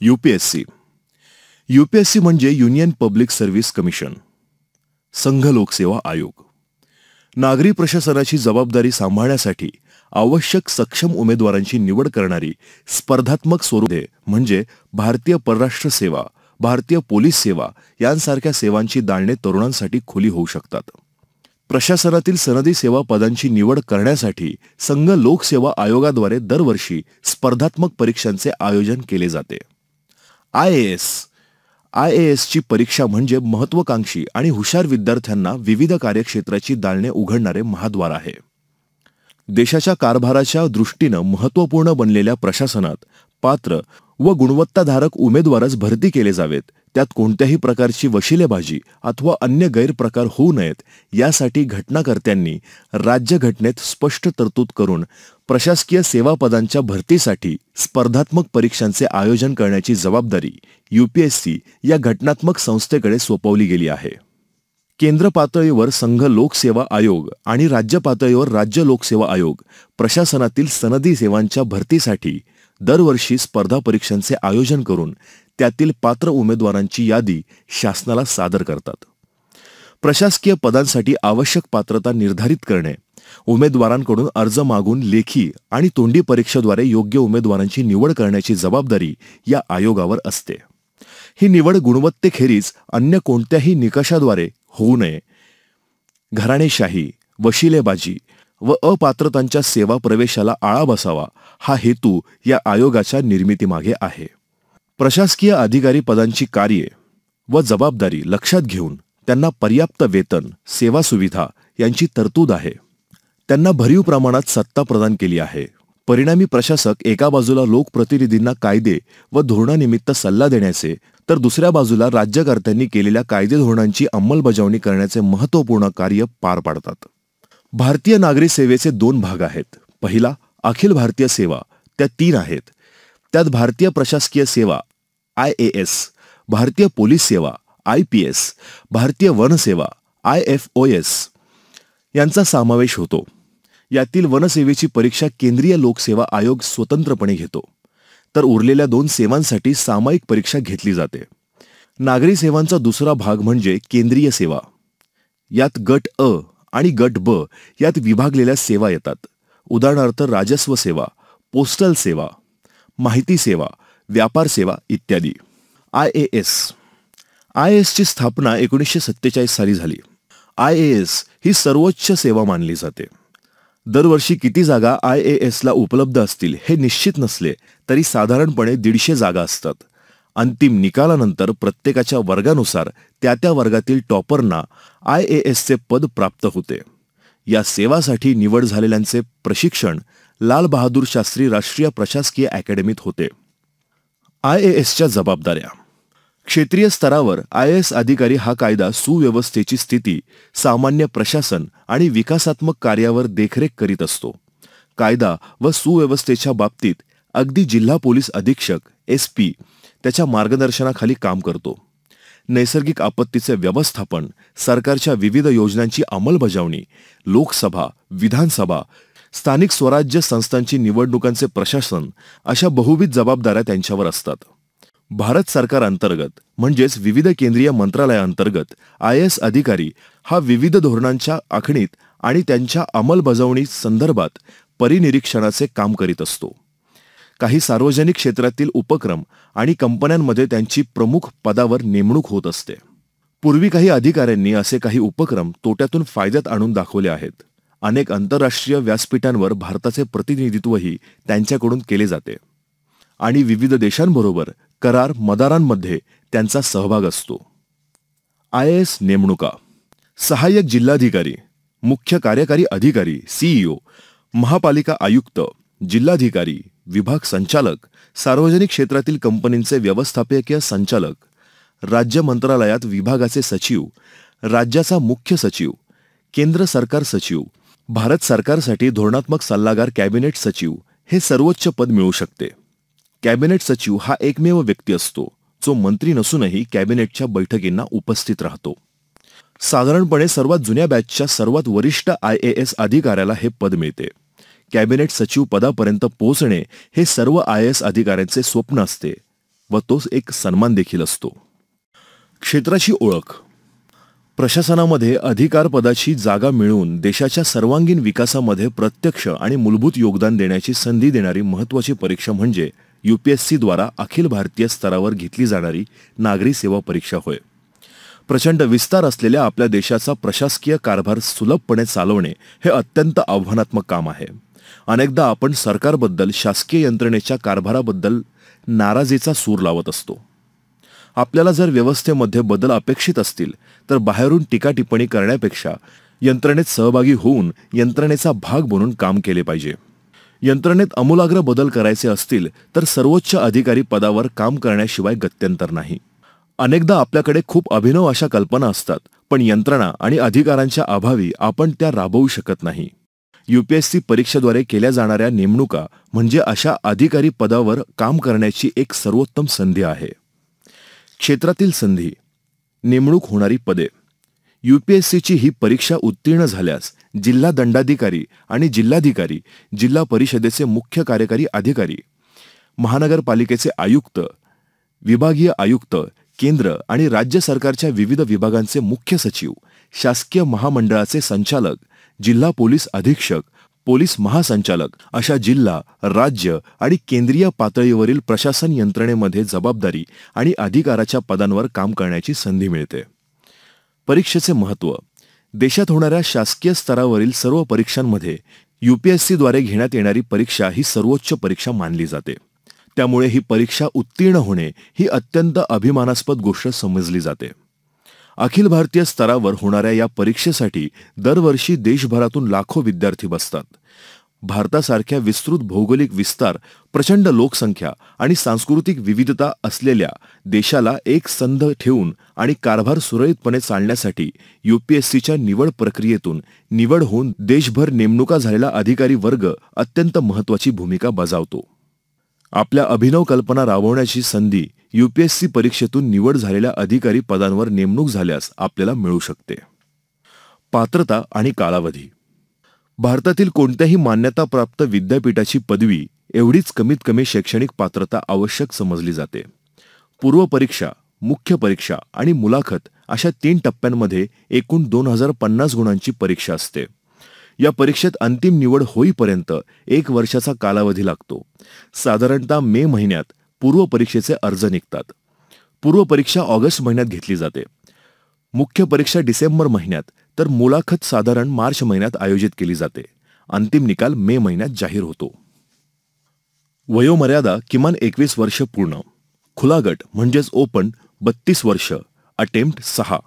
UPSC UPSC म्हणजे union public service commission, संघ लोकसेवा आयोग. नागरी प्रशासनाची जबाबदारी सांभाळण्यासाठी आवश्यक सक्षम उमेदवारांची निवड करणारी स्पर्धात्मक स्वरूपे म्हणजे भारतीय परराष्ट्र सेवा, भारतीय पोलीस सेवा यांसारख्या सेवांची दालने तरुणांसाठी खुली होऊ शकतात. प्रशासनातील सनदी सेवा पदांची निवड करण्यासाठी संघ लोकसेवा आयोगाद्वारे दरवर्षी स्पर्धात्मक परीक्षांचे आयोजन केले जाते. आयएएसची परीक्षा म्हणजे महत्त्वाकांक्षी आणि हुशार विद्यार्थ्यांना विविध कार्यक्षेत्राची दालने उघडणारे महाद्वार आहे. देशाच्या कारभाराच्या दृष्टीनं महत्त्वपूर्ण बनलेल्या प्रशासनात पात्र व गुणवत्ताधारक उमेदवारच भरती केले जावेत. त्यात कोणत्याही प्रकारची वशिलेबाजी अथवा अन्य गैरप्रकार होऊ नयेत यासाठी घटनाकर्त्यांनी राज्यघटनेत स्पष्ट तरतूद करून प्रशासकीय सेवा पदांच्या भरतीसाठी स्पर्धात्मक परीक्षांचे आयोजन करण्याची जबाबदारी यूपीएससी या घटनात्मक संस्थेकडे सोपवली गेली आहे. केंद्र पातळीवर संघ लोकसेवा आयोग आणि राज्य पातळीवर राज्य लोकसेवा आयोग प्रशासनातील सनदी सेवांच्या भरतीसाठी दरवर्षी स्पर्धा परीक्षांचे आयोजन करून त्यातील पात्र उमेदवारांची यादी शासनाला सादर करतात. प्रशासकीय पदांसाठी आवश्यक पात्रता निर्धारित करणे, उमेदवारांकडून अर्ज मागून लेखी आणि तोंडी परीक्षेद्वारे योग्य उमेदवारांची निवड करण्याची जबाबदारी या आयोगावर असते. ही निवड गुणवत्तेखेरीज अन्य कोणत्याही निकषाद्वारे होऊ नये. घराणेशाही, वशिलेबाजी व अपात्रतांच्या सेवा प्रवेशाला आळा बसावा हा हेतू या आयोगाच्या निर्मितीमागे आहे. प्रशासकीय अधिकारी पदांची कार्ये व जबाबदारी लक्षात घेऊन त्यांना पर्याप्त वेतन, सेवा सुविधा यांची तरतूद आहे. त्यांना भरीव प्रमाणात सत्ता प्रदान केली आहे. परिणामी प्रशासक एका बाजूला लोकप्रतिनिधींना कायदे व धोरणानिमित्त सल्ला देण्याचे तर दुसऱ्या बाजूला राज्यकर्त्यांनी केलेल्या कायदे धोरणांची अंमलबजावणी करण्याचे महत्त्वपूर्ण कार्य पार पाडतात. भारतीय नागरी सेवेचे 2 भाग आहेत. पहिला अखिल भारतीय सेवा, त्या 3 आहेत. त्यात भारतीय प्रशासकीय सेवा आयएएस, भारतीय पोलीस सेवा आयपीएस, भारतीय वनसेवा आयएफओएस यांचा समावेश होतो. यातील वनसेवेची परीक्षा केंद्रीय लोकसेवा आयोग स्वतंत्रपणे घेतो, तर उरलेल्या 2 सेवांसाठी सामायिक परीक्षा घेतली जाते. नागरी सेवांचा दुसरा भाग म्हणजे केंद्रीय सेवा. यात गट अ आणि गट ब यात विभागलेल्या सेवा येतात. उदाहरणार्थ राजस्व सेवा, पोस्टल सेवा, माहिती सेवा, व्यापार सेवा इत्यादी. आयएएसची स्थापना 1947 साली झाली. आयएएस ही सर्वोच्च सेवा मानली जाते. दरवर्षी किती जागा आयएएसला उपलब्ध असतील हे निश्चित नसले तरी साधारणपणे 150 जागा असतात. अंतिम निकालानंतर प्रत्येकाच्या वर्गानुसार त्या वर्गातील टॉपरना आयएएसचे पद प्राप्त होते. या सेवासाठी निवड झालेल्यांचे प्रशिक्षण लाल बहादूर शास्त्री राष्ट्रीय प्रशासकीय अकॅडमीत होते. आयएएसच्या जबाबदाऱ्या. क्षेत्रीय स्तरावर आयएएस अधिकारी हा कायदा सुव्यवस्थेची स्थिती, सामान्य प्रशासन आणि विकासात्मक कार्यावर देखरेख करीत असतो. कायदा व सुव्यवस्थेच्या बाबतीत अगदी जिल्हा पोलीस अधीक्षक एसपी त्याच्या मार्गदर्शनाखाली काम करतो. नैसर्गिक आपत्तीचे व्यवस्थापन, सरकारच्या विविध योजनांची अंमलबजावणी, लोकसभा, विधानसभा, स्थानिक स्वराज्य संस्थांची निवडणुकांचे प्रशासन अशा बहुविध जबाबदाऱ्या त्यांच्यावर असतात. भारत सरकार अंतर्गत म्हणजेच विविध केंद्रीय मंत्रालयांतर्गत आयएएस अधिकारी हा विविध धोरणांच्या आखणीत आणि त्यांच्या अंमलबजावणी संदर्भात परिनिरीक्षणाचे काम करीत असतो. काही सार्वजनिक क्षेत्रातील उपक्रम आणि कंपन्यांमध्ये त्यांची प्रमुख पदावर नेमणूक होत असते. पूर्वी काही अधिकाऱ्यांनी असे काही उपक्रम तोट्यातून फायद्यात आणून दाखवले आहेत. अनेक आंतरराष्ट्रीय व्यासपीठांवर भारताचे प्रतिनिधित्वही त्यांच्याकडून केले जाते आणि विविध देशांबरोबर करार मदारांमध्ये त्यांचा सहभाग असतो. आयएएस नेमणुका. सहाय्यक जिल्हाधिकारी, मुख्य कार्यकारी अधिकारी सीईओ, महापालिका आयुक्त, जिल्हाधिकारी, विभाग संचालक, सार्वजनिक क्षेत्रातील कंपनींचे व्यवस्थापकीय संचालक, राज्य मंत्रालयात विभागाचे सचिव, राज्याचा मुख्य सचिव, केंद्र सरकार सचिव, भारत सरकारसाठी धोरणात्मक सल्लागार कॅबिनेट सचिव हे सर्वोच्च पद मिळू शकते. कॅबिनेट सचिव हा एकमेव व्यक्ती असतो जो मंत्री नसूनही कॅबिनेटच्या बैठकींना उपस्थित राहतो. साधारणपणे सर्वात जुन्या बॅचच्या सर्वात वरिष्ठ आयएएस अधिकाऱ्याला हे पद मिळते. कॅबिनेट सचिव पदापर्यंत पोहोचणे हे सर्व आयएएस अधिकाऱ्यांचे स्वप्न असते. व तो एक सन्मान देखील असतो. क्षेत्राची ओळख. प्रशासनामध्ये अधिकारपदाची जागा मिळवून देशाच्या सर्वांगीण विकासामध्ये प्रत्यक्ष आणि मूलभूत योगदान देण्याची संधी देणारी महत्त्वाची परीक्षा म्हणजे UPSCद्वारा अखिल भारतीय स्तरावर घेतली जाणारी नागरी सेवा परीक्षा होय. प्रचंड विस्तार असलेल्या आपल्या देशाचा प्रशासकीय कारभार सुलभपणे चालवणे हे अत्यंत आव्हानात्मक काम आहे. अनेकदा आपण सरकारबद्दल, शासकीय यंत्रणेच्या कारभाराबद्दल नाराजीचा सूर लावत असतो. आपल्याला जर व्यवस्थेमध्ये बदल अपेक्षित असतील तर बाहेरून टीका-टिप्पणी करण्यापेक्षा यंत्रणेत सहभागी होऊन यंत्रणेचा भाग बनून काम केले पाहिजे. यंत्रणेत आमूलाग्र बदल करायचे असतील तर सर्वोच्च अधिकारी पदावर काम करण्याशिवाय गत्यंतर नाही. अनेकदा आपल्याकडे खूप अभिनव अशा कल्पना असतात, पण यंत्रणा आणि अधिकारांच्या अभावी आपण त्या राबवू शकत नाही. UPSC परीक्षेद्वारे केल्या जाणाऱ्या नेमणुका म्हणजे अशा अधिकारी पदावर काम करण्याची एक सर्वोत्तम संधी आहे. क्षेत्रातील संधी. नेमणूक होणारी पदे. UPSCची ही परीक्षा उत्तीर्ण झाल्यास जिल्हा दंडाधिकारी आणि जिल्हाधिकारी, जिल्हा परिषदेचे मुख्य कार्यकारी अधिकारी, महानगरपालिकेचे आयुक्त, विभागीय आयुक्त, केंद्र आणि राज्य सरकारच्या विविध विभागांचे मुख्य सचिव, शासकीय महामंडळाचे संचालक, जिल्हा पोलीस अधीक्षक, पोलीस महासंचालक अशा जिल्हा, राज्य आणि केंद्रीय पातळीवरील प्रशासन यंत्रणेमध्ये जबाबदारी आणि अधिकाराच्या पदांवर काम करण्याची संधी मिळते. परीक्षेचे महत्त्व. देशात होणाऱ्या शासकीय स्तरावरील सर्व परीक्षांमध्ये UPSCद्वारे घेण्यात येणारी परीक्षा ही सर्वोच्च परीक्षा मानली जाते. त्यामुळे ही परीक्षा उत्तीर्ण होणे ही अत्यंत अभिमानास्पद गोष्ट समजली जाते. अखिल भारतीय स्तरावर होणाऱ्या या परीक्षेसाठी दरवर्षी देशभरातून लाखो विद्यार्थी बसतात. भारतासारख्या विस्तृत भौगोलिक विस्तार, प्रचंड लोकसंख्या आणि सांस्कृतिक विविधता असलेल्या देशाला एक संध ठेवून आणि कारभार सुरळीतपणे चालण्यासाठी UPSCच्या निवड प्रक्रियेतून निवड होऊन देशभर नेमणुका झालेला अधिकारी वर्ग अत्यंत महत्त्वाची भूमिका बजावतो. आपल्या अभिनव कल्पना राबवण्याची संधी UPSC परीक्षेतून निवड झालेल्या अधिकारी पदांवर नेमणूक झाल्यास आपल्याला मिळू शकते. पात्रता आणि कालावधी. भारतातील कोणत्याही मान्यताप्राप्त विद्यापीठाची पदवी एवढीच कमीत कमी शैक्षणिक पात्रता आवश्यक समजली जाते. पूर्वपरीक्षा, मुख्य परीक्षा आणि मुलाखत अशा 3 टप्प्यांमध्ये एकूण 2050 गुणांची परीक्षा असते. या परीक्षेत अंतिम निवड होईपर्यंत 1 वर्षाचा कालावधी लागतो. साधारणतः मे महिन्यात पूर्व परीक्षेचे अर्ज निघतात. पूर्व परीक्षा ऑगस्ट महिन्यात घेतली जाते. मुख्य परीक्षा डिसेंबर महिन्यात, तर मुलाखत साधारण मार्च महिन्यात आयोजित केली जाते. अंतिम निकाल मे महिन्यात जाहीर होतो. वयोमर्यादा किमान 21 वर्ष पूर्ण. खुला गट म्हणजेच ओपन 32 वर्ष, अटेम्प्ट 6.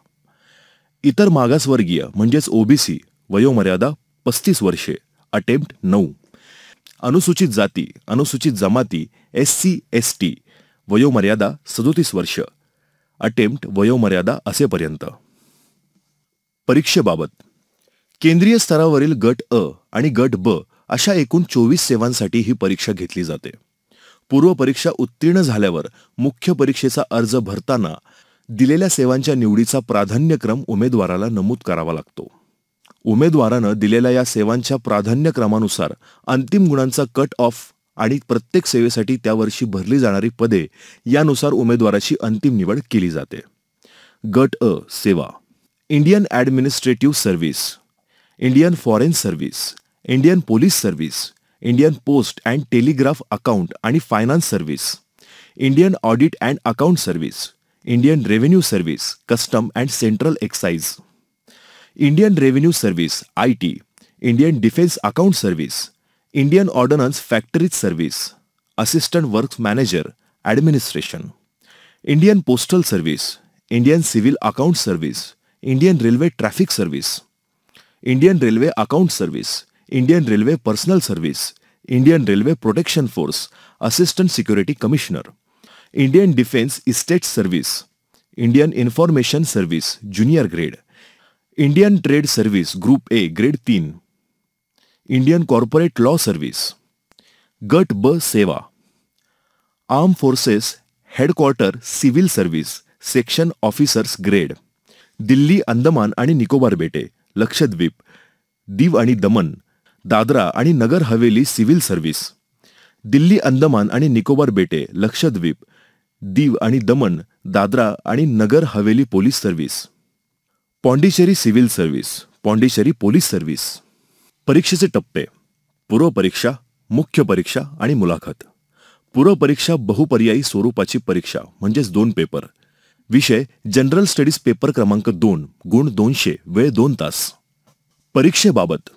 इतर मागासवर्गीय म्हणजेच OBC वयोमर्यादा 35 वर्षे, अटेम्प्ट 9. अनुसूचित जाती, अनुसूचित जमाती, SC ST वयोमर्यादा 37 वर्ष, अटेम्प्ट वयोमर्यादा असेपर्यंत. परीक्षेबाबत. केंद्रीय स्तरावरील गट अ आणि गट ब अशा एकूण 24 सेवांसाठी ही परीक्षा घेतली जाते. पूर्व परीक्षा उत्तीर्ण झाल्यावर मुख्य परीक्षेचा अर्ज भरताना दिलेल्या सेवांच्या निवडीचा प्राधान्यक्रम उमेदवाराला नमूद करावा लागतो. उमेदवारानं दिलेल्या या सेवांच्या प्राधान्यक्रमानुसार अंतिम गुणांचा कट ऑफ आणि प्रत्येक सेवेसाठी त्या वर्षी भरली जाणारी पदे यानुसार उमेदवाराची अंतिम निवड केली जाते. गट अ सेवा. Indian administrative service, Indian foreign service, Indian police service, Indian post and telegraph account आणि finance service, Indian audit and account service, Indian revenue service, custom and central excise, Indian revenue service IT, Indian defence account service, Indian ordnance factories service, assistant works manager, administration, Indian postal service, Indian civil account service, Indian railway traffic service, Indian railway account service, Indian railway personnel service, Indian railway protection force, assistant security commissioner, Indian defence estate service, Indian information service junior grade, Indian trade service group A grade 3, Indian corporate law service. गट ब सेवा. Arm forces headquarter civil service section officers grade, Delhi Andaman आणि निकोबार बेटे, लक्षद्वीप, दीव आणि दमन, दादरा आणि Nagar Haveli civil service, Delhi Andaman आणि निकोबार बेटे, लक्षद्वीप, दीव आणि दमण, दादरा आणि Nagar Haveli police service, Pondicherry civil service, Pondicherry police service. परीक्षेचे टप्पे: पूर्व परीक्षा, मुख्य परीक्षा आणि मुलाखत. पूर्व परीक्षा बहुपर्यायी स्वरूपाची परीक्षा म्हणजेच 2 पेपर. विषय जनरल स्टडीज पेपर क्रमांक 2, गुण 200, वेळ 2 तास. परीक्षेबाबत: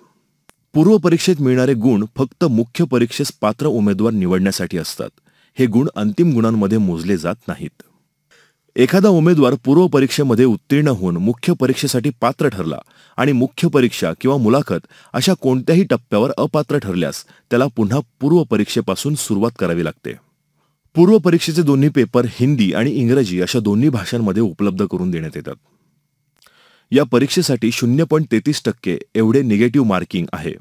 पूर्व परीक्षेत मिळणारे गुण फक्त मुख्य परीक्षेस पात्र उमेदवार निवडण्यासाठी असतात. हे गुण अंतिम गुणांमध्ये मोजले जात नाहीत. एखादा उमेदवार पूर्व परीक्षेमध्ये उत्तीर्ण होऊन मुख्य परीक्षेसाठी पात्र ठरला आणि मुख्य परीक्षा किंवा मुलाखत अशा कोणत्याही टप्प्यावर अपात्र ठरल्यास त्याला पुन्हा पूर्व परीक्षेपासून सुरुवात करावी लागते. पूर्व परीक्षेचे दोन्ही पेपर हिंदी आणि इंग्रजी अशा दोन्ही भाषांमध्ये उपलब्ध करून देण्यात येतात. या परीक्षेसाठी 0.33% एवढे निगेटिव्ह मार्किंग आहे.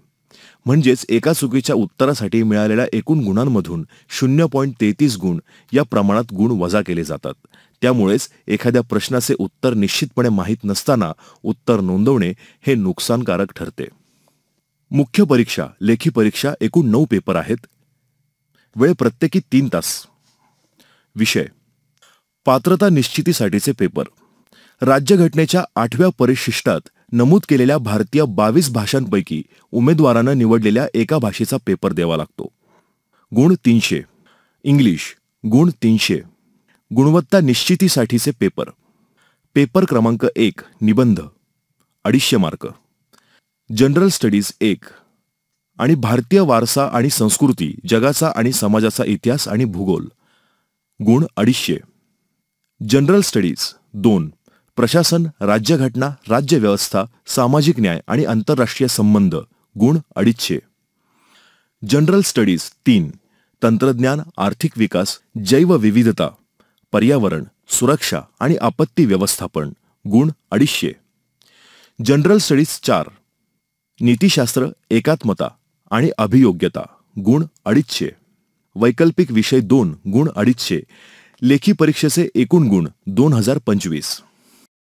म्हणजेच एका चुकीच्या उत्तरासाठी मिळालेल्या एकूण गुणांमधून 0.33 गुण या प्रमाणात गुण वजा केले जातात. त्यामुळेच एखाद्या प्रश्नाचे उत्तर निश्चितपणे माहीत नसताना उत्तर नोंदवणे हे नुकसानकारक ठरते. मुख्य परीक्षा, लेखी परीक्षा एकूण 9 पेपर आहेत. वेळ प्रत्येकी 3 तास. विषय: पात्रता निश्चितीसाठीचे पेपर. राज्यघटनेच्या 8व्या परिशिष्टात नमूद केलेल्या भारतीय 22 भाषांपैकी उमेदवारांना निवडलेल्या एका भाषेचा पेपर द्यावा लागतो. गुण 300. इंग्लिश, गुण 300. गुणवत्ता निश्चितीसाठीचे पेपर. पेपर क्रमांक 1, निबंध, 250 मार्क. जनरल स्टडीज 1 आणि भारतीय वारसा आणि संस्कृती, जगाचा आणि समाजाचा इतिहास आणि भूगोल, गुण 250. जनरल स्टडीज 2, प्रशासन, राज्यघटना, राज्यव्यवस्था, सामाजिक न्याय आणि आंतरराष्ट्रीय संबंध, गुण 250. जनरल स्टडीज 3, तंत्रज्ञान, आर्थिक विकास, जैवविविधता, पर्यावरण, सुरक्षा आणि आपत्ती व्यवस्थापन, गुण 250. जनरल स्टडीज 4, नीतिशास्त्र, एकात्मता आणि अभियोग्यता, गुण 250. वैकल्पिक विषय 2, गुण 250. लेखी परीक्षेचे एकूण गुण 2025.